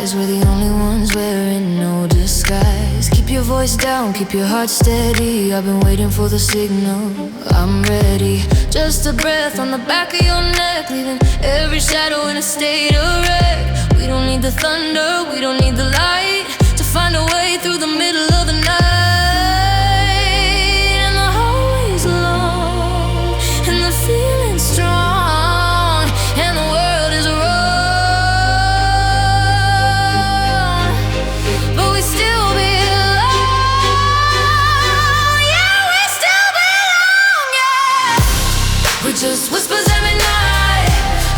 eyes, we're the only ones wearing no disguise. Keep your voice down, keep your heart steady. I've been waiting for the signal, I'm ready. Just a breath on the back of your neck, leaving every shadow in a state of wreck. We don't need the thunder, we don't need the light to find a way through the middle of the night. And the hallway's long, and the feeling's strong, and the world is wrong, but we still belong. Yeah, we still belong, yeah. We're just whispers every night,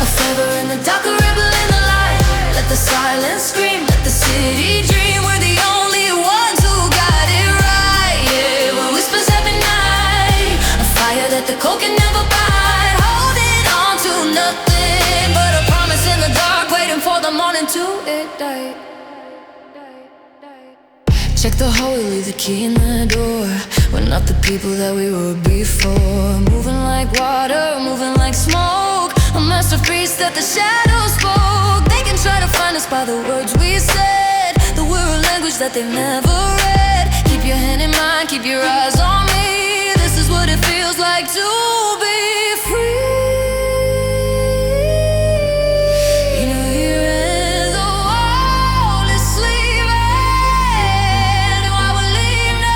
a feather in the dark, a rebel in the light. Let the silence scream, let the city dream. We're the only ones who got it right, yeah. We're whispers every night, a fire that the cold can never bite. Holding on to nothing but a promise in the dark, waiting for the morning to ignite. Check the hallway, leave the key in the door. We're not the people that we were before. Moving like water, moving like smoke, a masterpiece that the shadows spoke. They can try to find us by the words we said, that we're a language that they've never read. Keep your hand in mine, keep your eyes on me. This is what it feels like to be free. You know, here is the world is sleeping while we're leaving.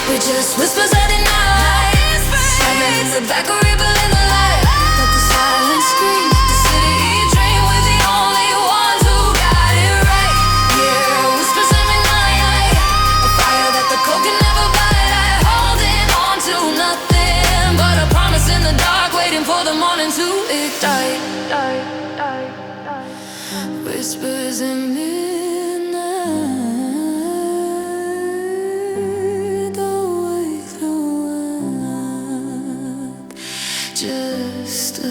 We're just whispers at night, silence the back, a rebel in the light. Let the silence scream, let the city dream. We're the only ones who got it right, yeah. Whispers every night, a fire that the cold can never bite. Holding on to nothing but a promise in the dark, waiting for the morning to ignite. Whispers in midnight, the way through just us.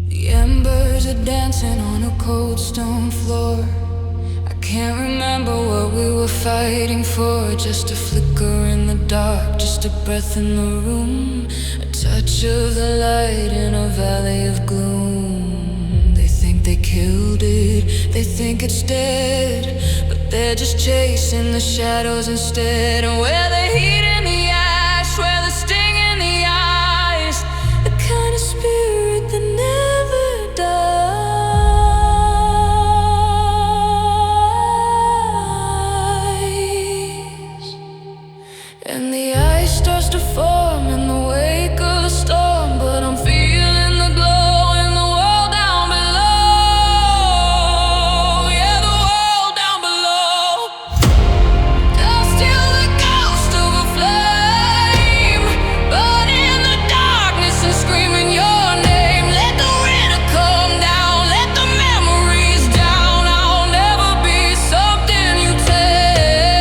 The embers are dancing on a cold stone floor. I can't remember what we were fighting for. Just a flicker in the dark, just a breath in the room, a touch of the light in a valley of gloom. They think they killed it, they think it's dead, but they're just chasing the shadows instead. And where the heat in the ash, where the sting in the eyes, the kind of spirit that never dies. And the ice starts to form in the wake of a storm, but I'm feeling the glow in the world down below. Yeah, the world down below. Dust till the ghost of a flame, but in the darkness and screaming your name. Let the winter come down, let the memories down. I'll never be something you take.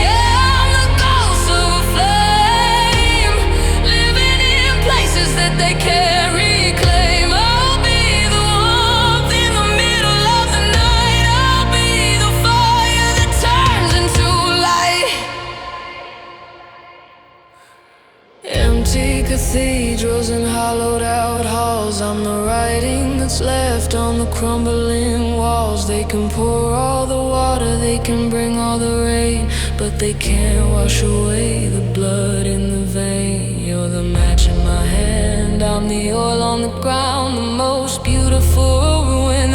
Yeah, I'm the ghost of a flame, living in places that they can't reclaim. I'll be the warmth in the middle of the night. I'll be the fire that turns into light. Empty cathedrals and hollowed out halls. I'm the writing that's left on the crumbling walls. They can pour all the water, they can bring all the rain, but they can't wash away the blood in the vein. You're the match in my hand, I'm the oil on the ground, the most beautiful ruin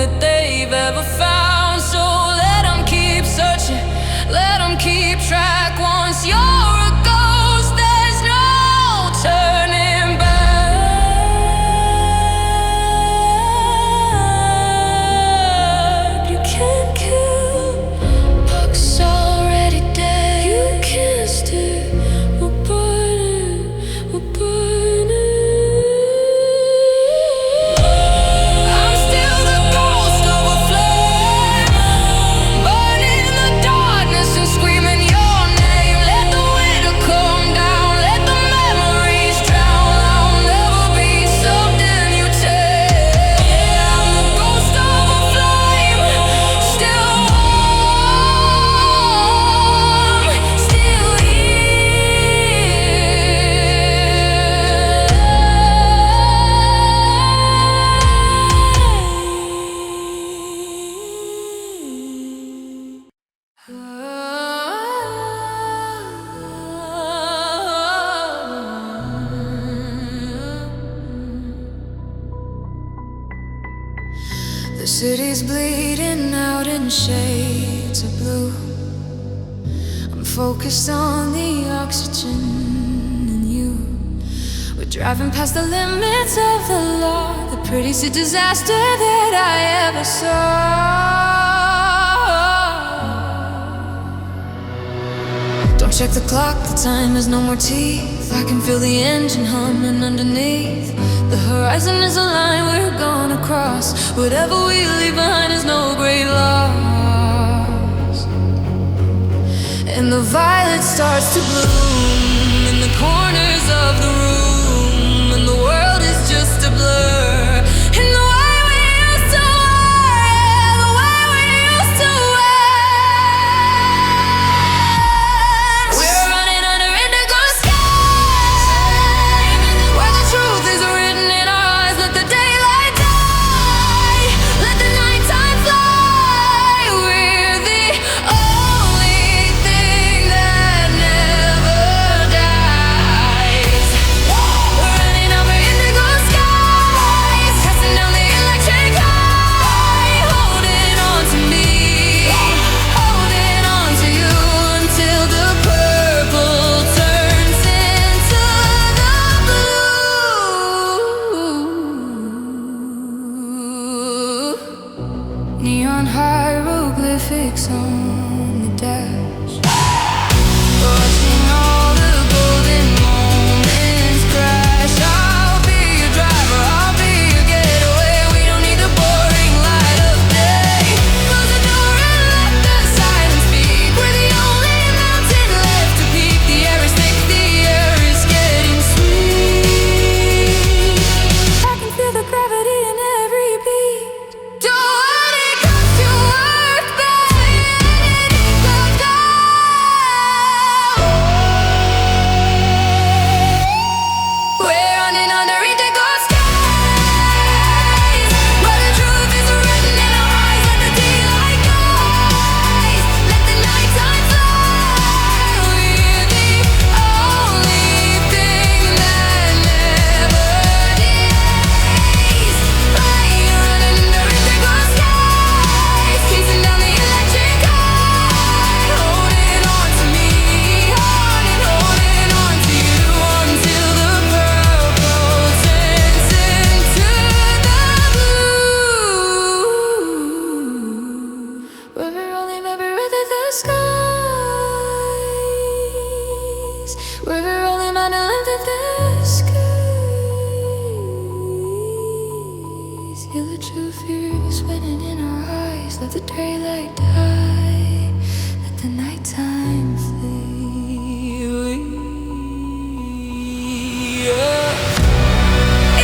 city's bleeding out in shades of blue. I'm focused on the oxygen in you. We're driving past the limits of the law, the prettiest disaster that I ever saw. Don't check the clock, the time has no more teeth. I can feel the engine humming underneath. The horizon is a line we're gonna cross. Whatever we leave behind is no great loss. And the violet starts to bloom in the corners of the room, and the world is just a blur. And the way we used to wear, the way we used to wear. We're running under indigo sky, where the truth is written in our eyes. Let the daylight die, let the nighttime fly. We're the only thing that never dies. We're running over indigo skies, passing down the electric high. Holding on to me, holding on to you, until the purple turns into the blue. Neon hieroglyphics on the dash, watching all the golden moments crash. I'll be your driver, I'll be your getaway. We don't need the boring light of day. Close the door and let the silence speak. We're the only mountain left to peak. The air is thick, the air is getting sweet. I can feel the gravity in every beat. Don't let it cost you earth, babe. Let go. We're running under indigo skies, where the truth is written in our eyes. Let the daylight guide, let the nighttime fly. We're the only thing that never dies. Running under indigo skies, chasing down the electric high. Holding on to me, holding on to you, until the purple turns into the blue. We're rolling over the skies. We're rolling on the length of the skies. Feel the true fury spinning in our eyes. Let the daylight die, let the nighttime flee.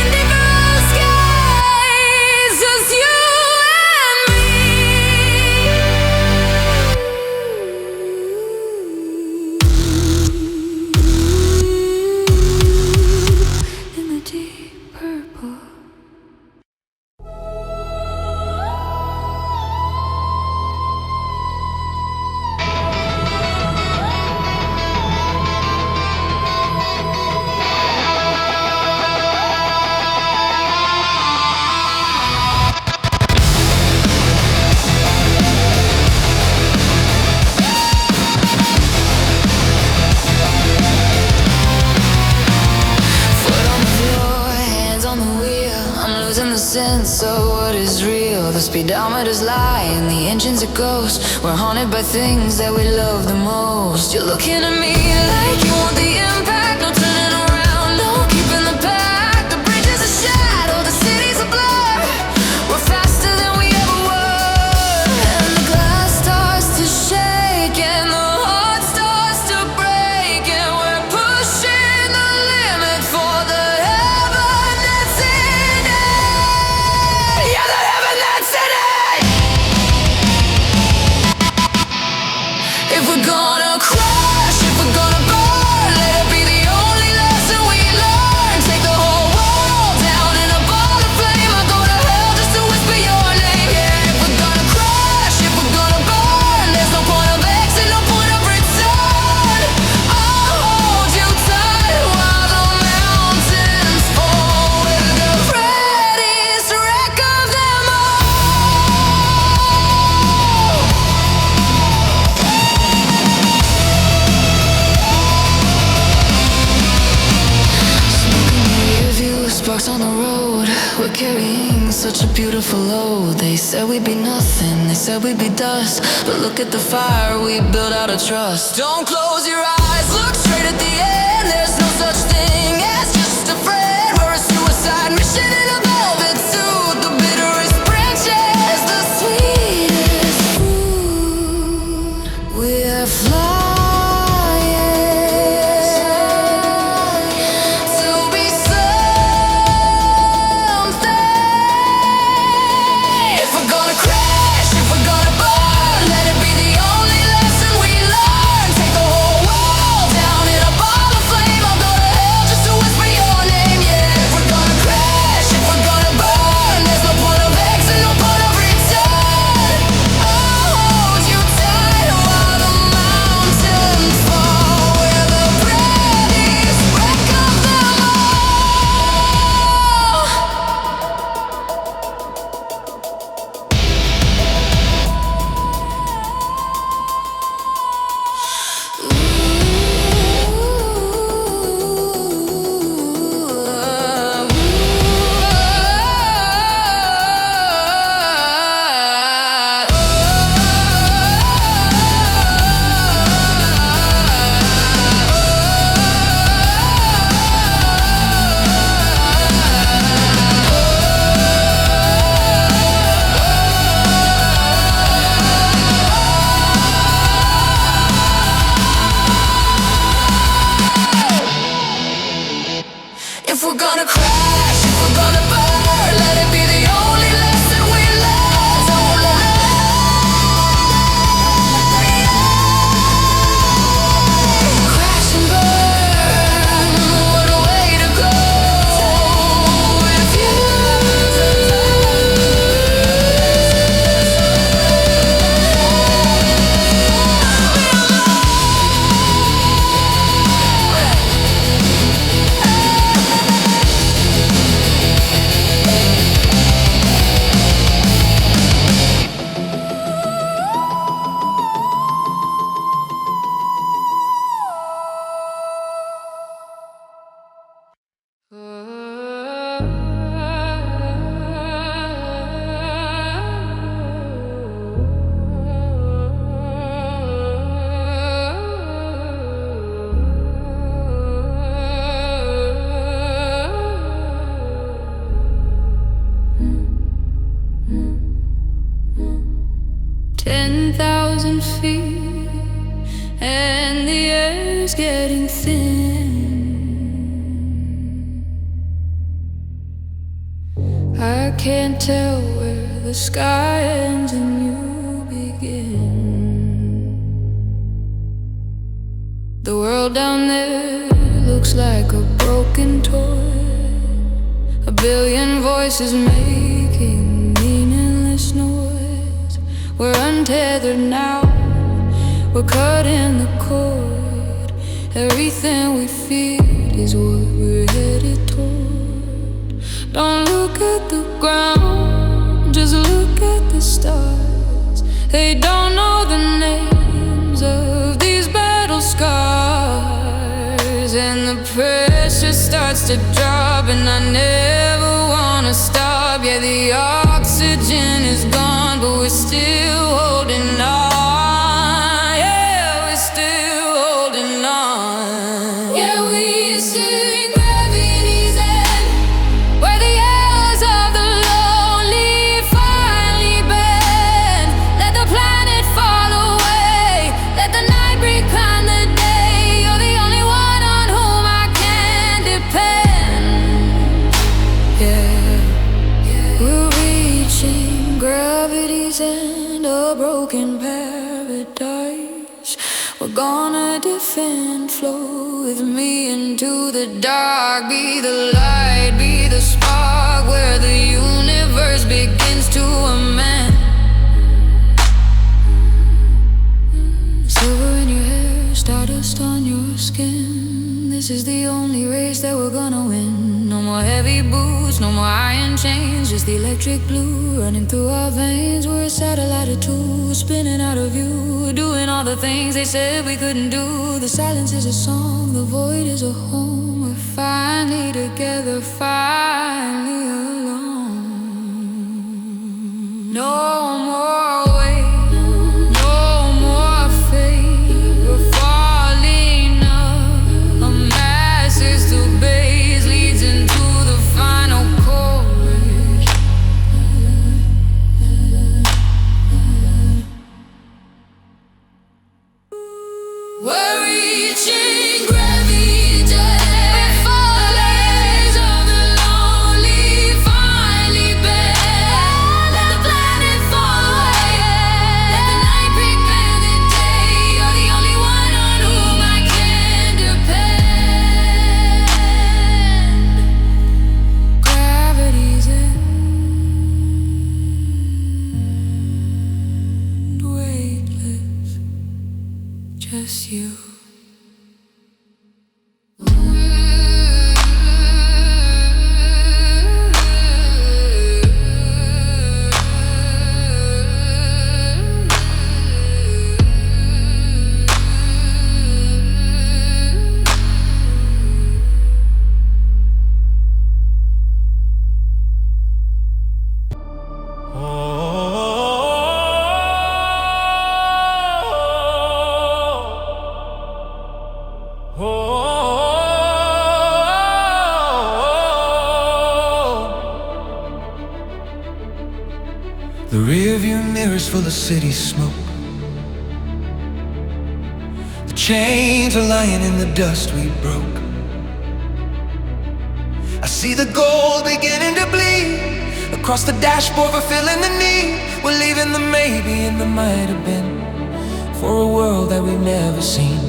Indigo skies, just you and me. In the deep purple. Foot on the floor, hands on the wheel. I'm losing the sense of what is real. The speedometer's lying, the engine's a ghost. We're haunted by things that we love the most. You're looking at me like you want the impact. No turning around, no keeping the pack. The bridge is a shadow, the city's a blur. We're faster than we ever were. And the glass starts to shake, and the heart starts to break. And we're pushing the limit for the heaven that's in it. Yeah, the heaven that's in it. If we're gonna crash, if we're gonna burn, let it be the beautiful, oh. They said we'd be nothing, they said we'd be dust. But look at the fire we built out of trust. Don't close your eyes, look straight at the end. There's no such thing as just a friend. We're a suicide mission in a velvet suit. The bitterest branches, the sweetest fruit. We're flying voices making meaningless noise. We're untethered now, we're cutting the cord. Everything we feed is what we're headed toward. Don't look at the ground, just look at the stars. They don't know the names of these battle scars. And the pressure starts to drop, and I never wanna stop. Yeah, the oxygen is gone, but we're still holding on. Yeah, we're still holding on. Yeah, we sing gravity's end, where the arrows of the lonely finally bend. Let the planet fall away, let the night become the day. You're the only one on whom I can depend. Yeah, we're reaching gravity's end, a broken paradise. We're gonna defend, flow with me into the dark. Be the light, be the spark, where the universe begins to amend. Silver in your hair, stardust on your skin. This is the only race that we're gonna win. No more heavy boots, no more iron chains, just the electric blue running through our veins. We're a satellite of two, spinning out of view, doing all the things they said we couldn't do. The silence is a song, the void is a home. We're finally together, finally alone. No more wait, no more fate. We're falling up. A massive to base leads into the final chorus. We're reaching gravity. We're falling of the lonely, finally bare. Let the planet fall away. Let the night prepare the day. You're the only one on whom I can depend. Gravity's end, weightless, just you. The rearview mirror's full of city smoke. The chains are lying in the dust we broke. I see the gold beginning to bleed across the dashboard, fulfilling the need. We're leaving the maybe and the might have been for a world that we've never seen.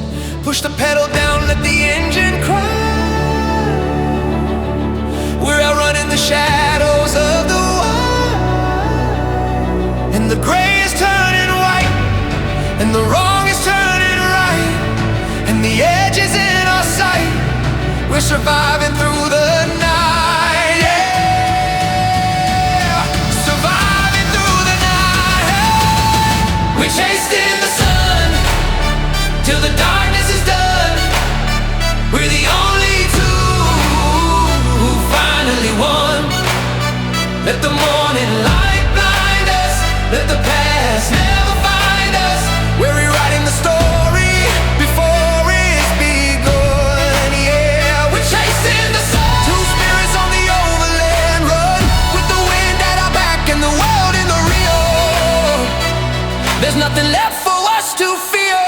Push the pedal down, let the engine cry. We're outrunning the shadows of the wild. And the gray is turning white, and the wrong is turning right, and the edge is in our sight. We're surviving through the night, yeah. Surviving through the night. We're chasing the sun till the darkness is done. We're the only two who finally won. Let the morning light blind us. Let the past never find us. We're rewriting the story before it's begun, yeah. We're chasing the sun. Two spirits on the overland run, with the wind at our back and the world in the real. There's nothing left for us to fear.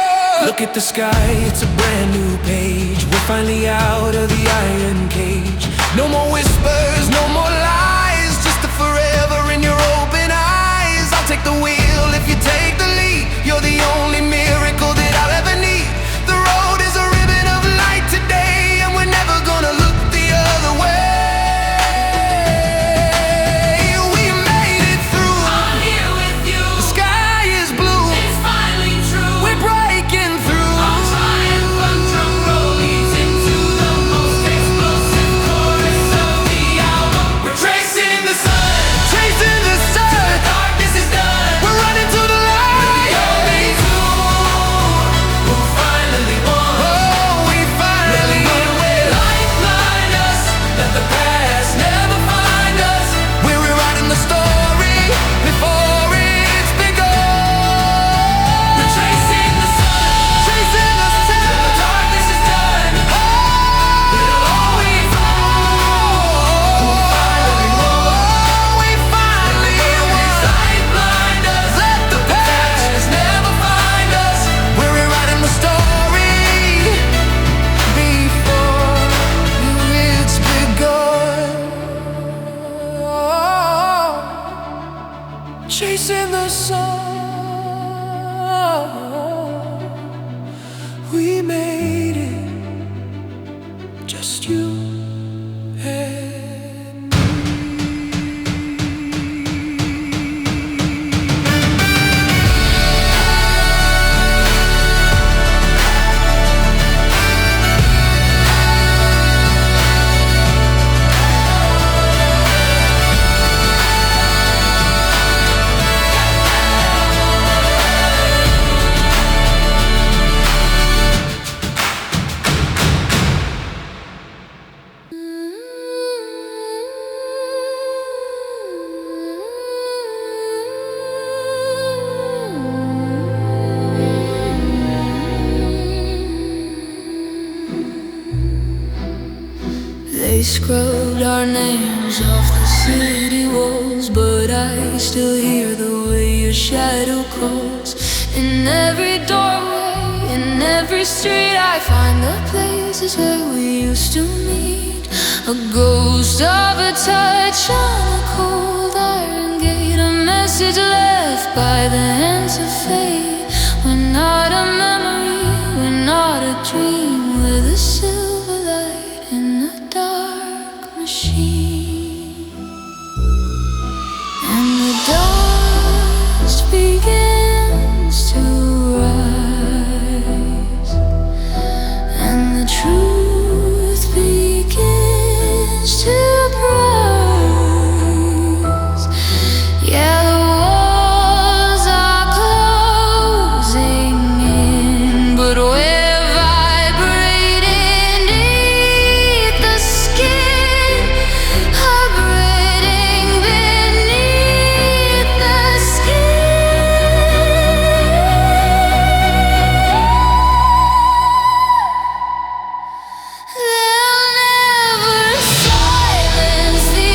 Look at the sky, it's a brand new page. We're finally out of the iron cage. No more whispers, no more lies, just a forever in your open eyes. I'll take the wheel if you take the lead. You're the only miracle that I'll ever need. The road is a ribbon of light today, and we're never gonna look the other way. We made it through. I'm here with you. The sky is blue. It's finally true. We're breaking through. Our triumphant drum roll leads into the most explosive chorus of the album. We're tracing the sun. Chasing the sun. Darkness is done. We're running to the light. scrubbed our names off the city walls, but I still hear the way your shadow calls. In every doorway, in every street, I find the places where we used to meet. A ghost of a touch on a cold iron gate, a message left by the hands of fate. We're not a memory, we're not a dream, we're the silver light in a dark machine. And the dust begins to rise, and the truth begins to rise. Yeah, the walls are closing in, but we're vibrating beneath the skin, vibrating beneath the skin. They'll never silence the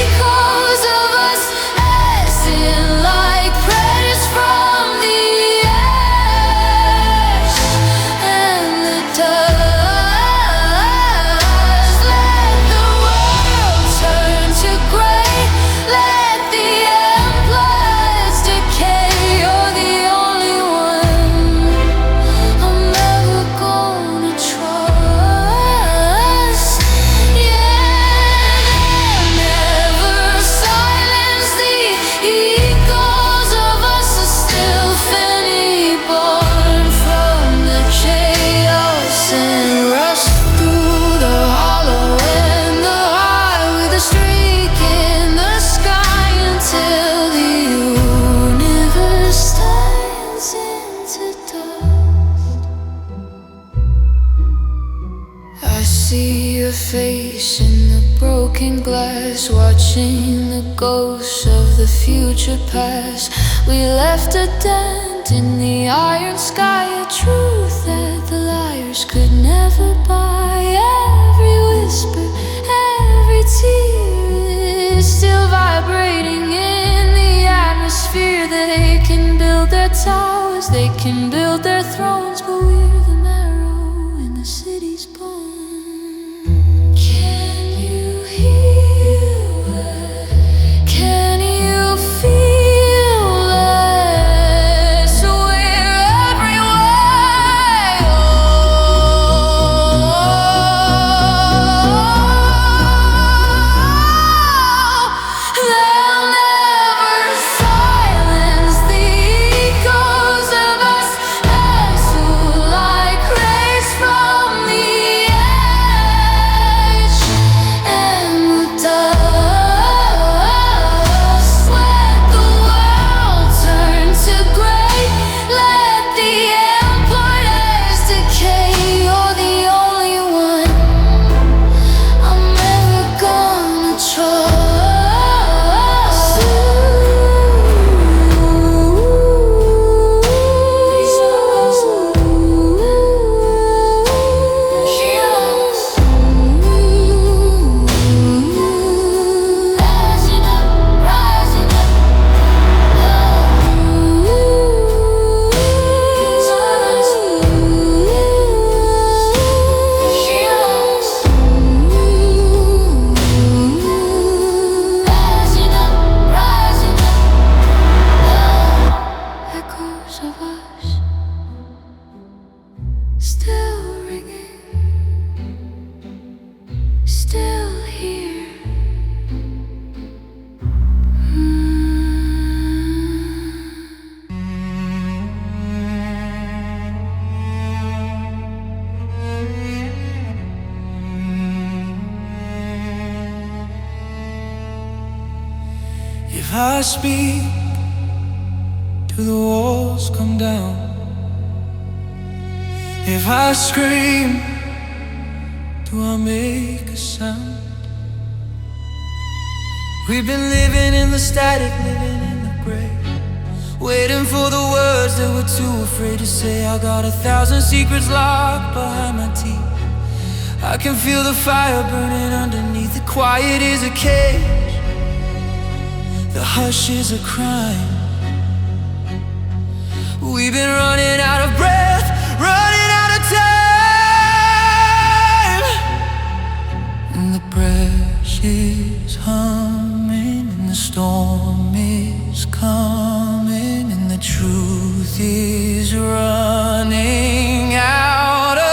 echoes of us, acting like predators from the ash and the dust. Let the world turn to gray, let the empires decay. You're the only one I'm ever gonna trust. Yeah, never silence the echoes of us, are still Fanny born from the chaos and rush through the hollow and the high with a streak in the sky until the universe turns into dust. I see your face in the broken glass, watching the ghosts of the future pass. We left a dent in the iron sky, a truth that the liars could never buy. Every whisper, every tear is still vibrating in the atmosphere. They can build their towers, they can build their thrones, but we're the marrow in the city's bone. Can you hear it? Can you feel it? So we're everywhere. They'll never silence the echoes of us, exude like rays from the edge and the dust. Let the world turn to gray, let the empires decay. You're the only one I'm ever gonna trust. Rising up, rising up, rising up, rising up. Echoes of us still ringing, still here. If I speak, do the walls come down? If I scream, do I make a sound? We've been living in the static, living in the gray, waiting for the words that we're too afraid to say. I got 1,000 secrets locked behind my teeth. I can feel the fire burning underneath. The quiet is a cage, the hush is a crime. We've been running out of breath, running out of time. And the breath is humming, and the storm is coming, and the truth is running out of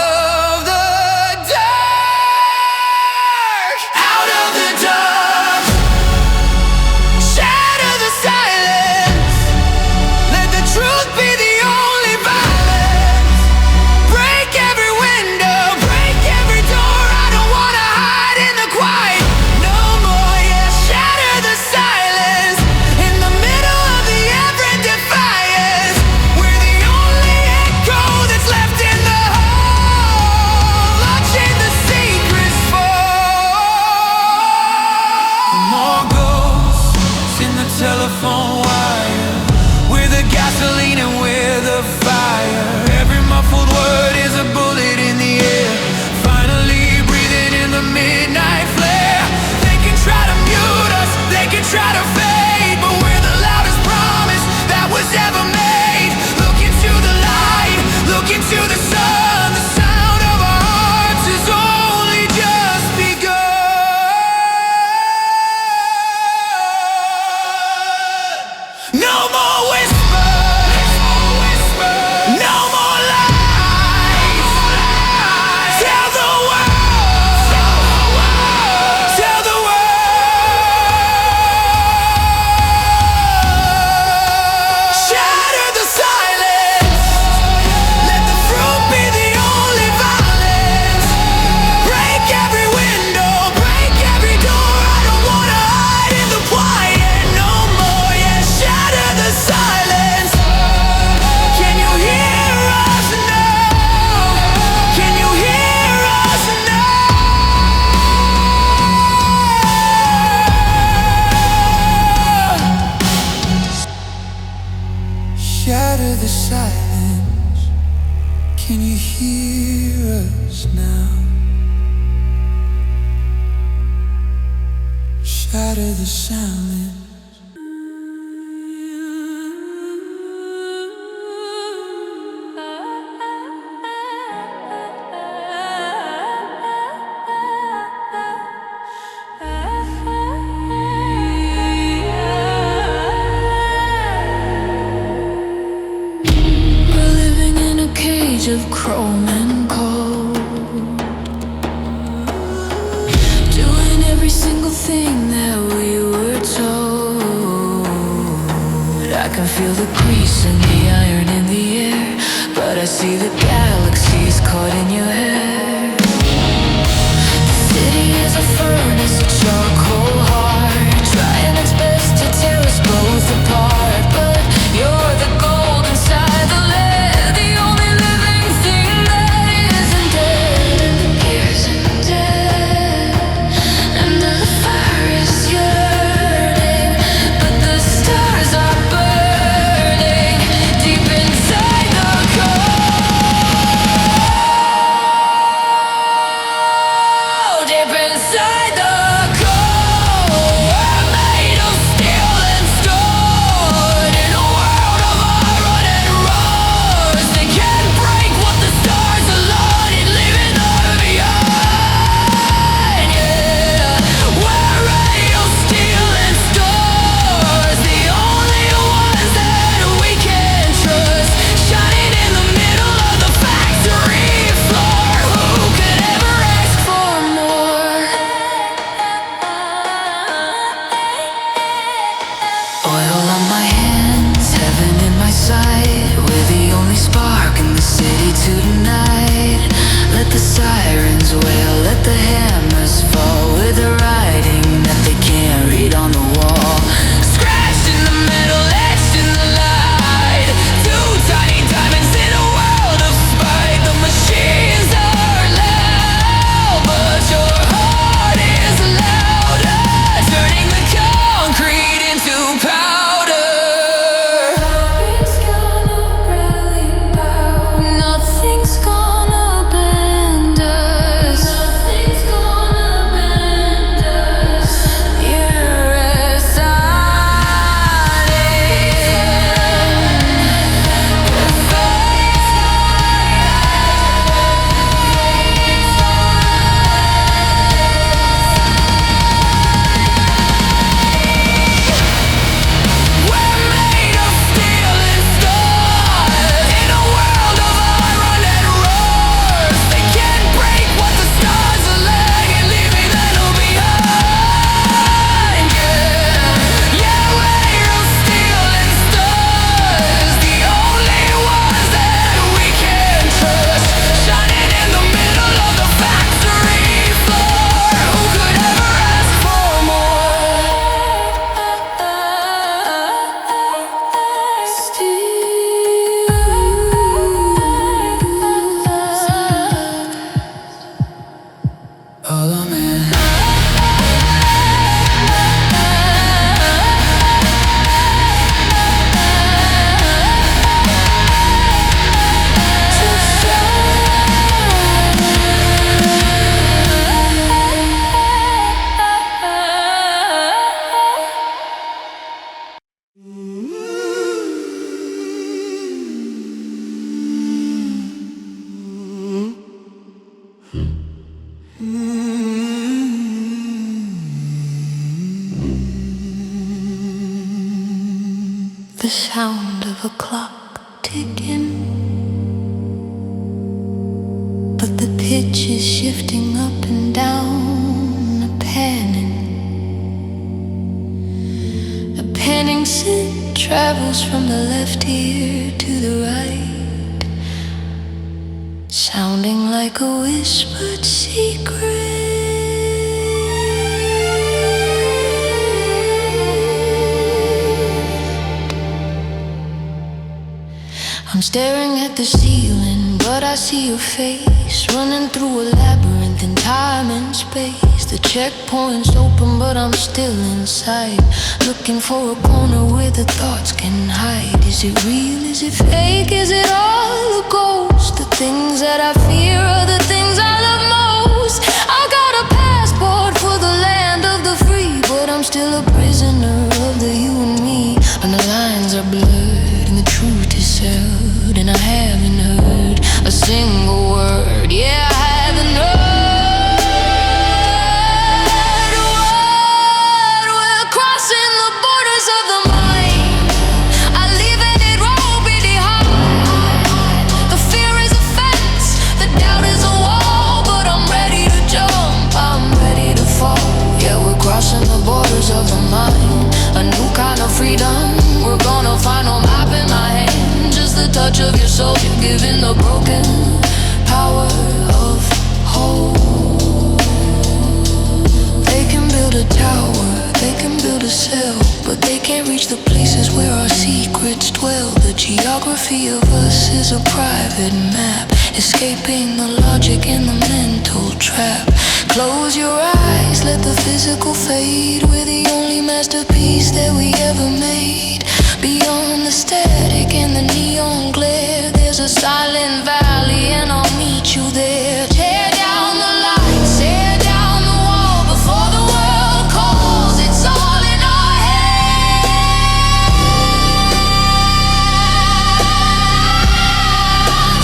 telephone wire. We're the gasoline and we're the fire. Every muffled word is a bullet in the air. Finally breathing in the midnight flare. They can try to mute us, they can try to fade, but we're the loudest promise that was ever made. Look into the light, look into the sun. The sound of our hearts is only just begun. No more whispers, no more lies. Tell the world, tell the world. Shatter the silence, let the fruit be the only violence. Break every window, break every door. I don't wanna hide in the quiet no more. Yeah, shatter the silence. Can you hear us now? Can you hear us now? Shatter the silence. Can you hear us now? Shatter the silence. We're living in a cage of chrome and cold, doing every single thing that we were told. I can feel the grease and the iron in the air, but I see the galaxies caught in your hair. The city is a furnace, a charcoal heart, trying its best to tear us both apart. But you're the gold inside the lead, the only living thing that isn't dead. Isn't dead. And the fire is yearning, but the stars are burning deep inside the core. the sound of a clock ticking, but the pitch is shifting up and down, a panning scent travels from the left ear to the right, sounding like a whispered secret. I'm staring at the ceiling, but I see your face running through a labyrinth in time and space. The checkpoint's open, but I'm still inside, looking for a corner where the thoughts can hide. Is it real? Is it fake? Is it all a ghost? The things that I fear are the things I love most. I got a passport for the land of the free, but I'm still a prisoner of the you and me. And the lines are blurred and the truth is sealed, and I haven't heard a single word. Yeah, I haven't heard a word. We're crossing the borders of the mind. I'm leaving it all behind. The fear is a fence, the doubt is a wall, but I'm ready to jump, I'm ready to fall. Yeah, we're crossing the borders of the mind. A new kind of freedom, we're gonna find a map in my hand. Just the touch of your soul, you're giving the broken power of hope. They can build a tower, they can build a cell, but they can't reach the places where our secrets dwell. The geography of us is a private map, escaping the logic in the mental trap. Close your eyes, let the physical fade. We're the only masterpiece that we ever made. Beyond the static and the neon glare, there's a silent valley and I'll meet you there. Tear down the lights, tear down the wall before the world calls. It's all in our heads.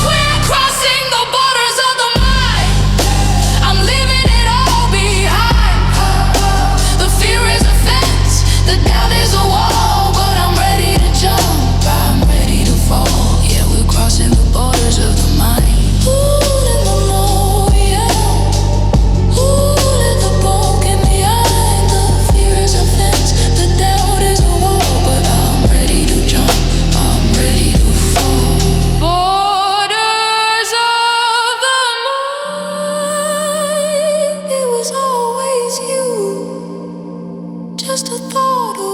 We're crossing the borders of the mind. I'm leaving it all behind. The fear is a fence, the doubt is a wall, but I'm ready to jump, I'm ready to fall. Yeah, we're crossing the borders of the mind. Ooh, in the know, yeah. Ooh, let the broken behind. The fear is a fence, the doubt is a wall, but I'm ready to jump, I'm ready to fall. Borders of the mind. It was always you, just a thought away.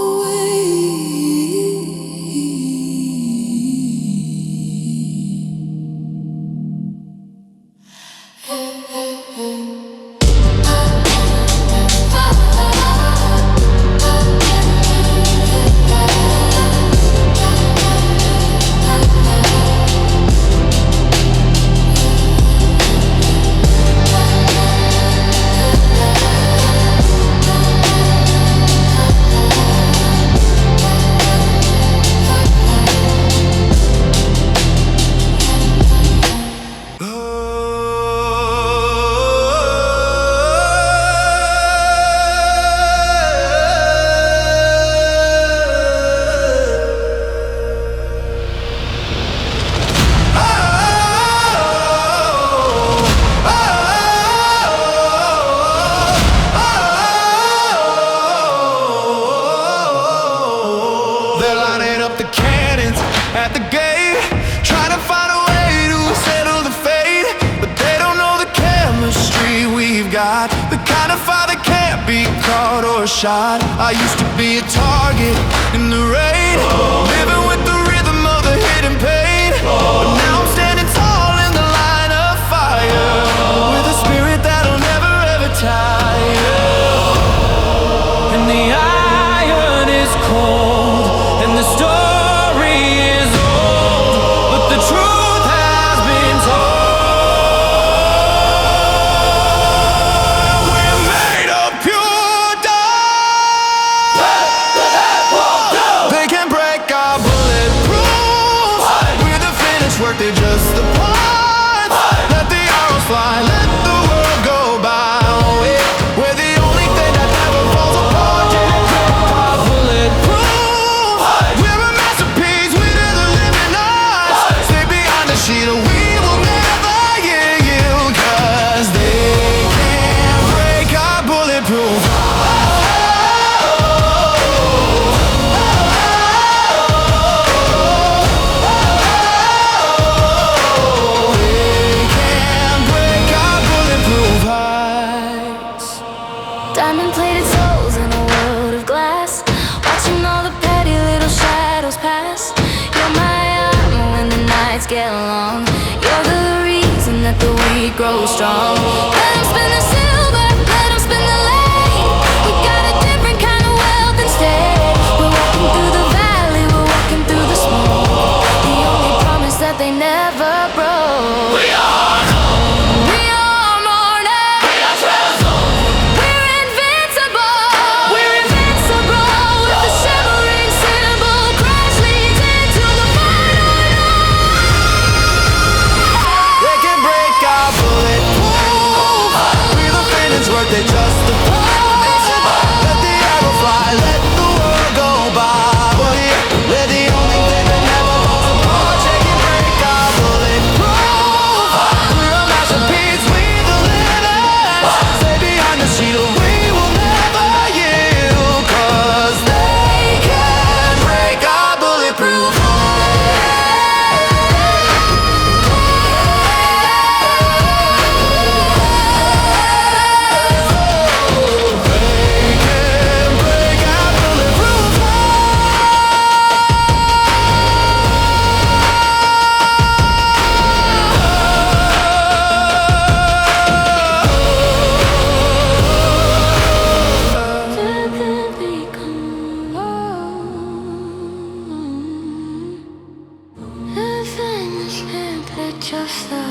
They're lining up the cannons at the gate, trying to find a way to settle the fate. But they don't know the chemistry we've got, the kind of fire that can't be caught or shot. I used to be a target in the rain, living with the rhythm of the hidden pain. But now I'm standing tall in the line of fire, with a spirit that'll never ever tire. And the iron is cold, and the story is old, but the truth has been told. We're made of pure dust. They can break our bulletproof. We're the finished work, they're just the parts. Let the arrows fly, let the world go by. Oh, yeah. We're the only thing that never falls apart. Bulletproof. We're a masterpiece. get along. You're the reason that the weak grow strong. Let 'em spin the silver, let 'em spin the lead. We got a different kind of wealth instead. We're walking through the valley, we're walking through the smoke. The only promise that they never broke. We are known. We are morning. We are trailsome. We're invincible. We're invincible. With the shimmering symbol, crash leads into the final night. They can break our bulletproof. We're the feelings worth it just to let the arrow fly, let the world go by. Well, yeah, we're the only thing that never falls apart. They can break our bulletproof. We're a masterpiece, we the living. Stay behind the shield, we will never yield. 'Cause they can break our bulletproof. Just the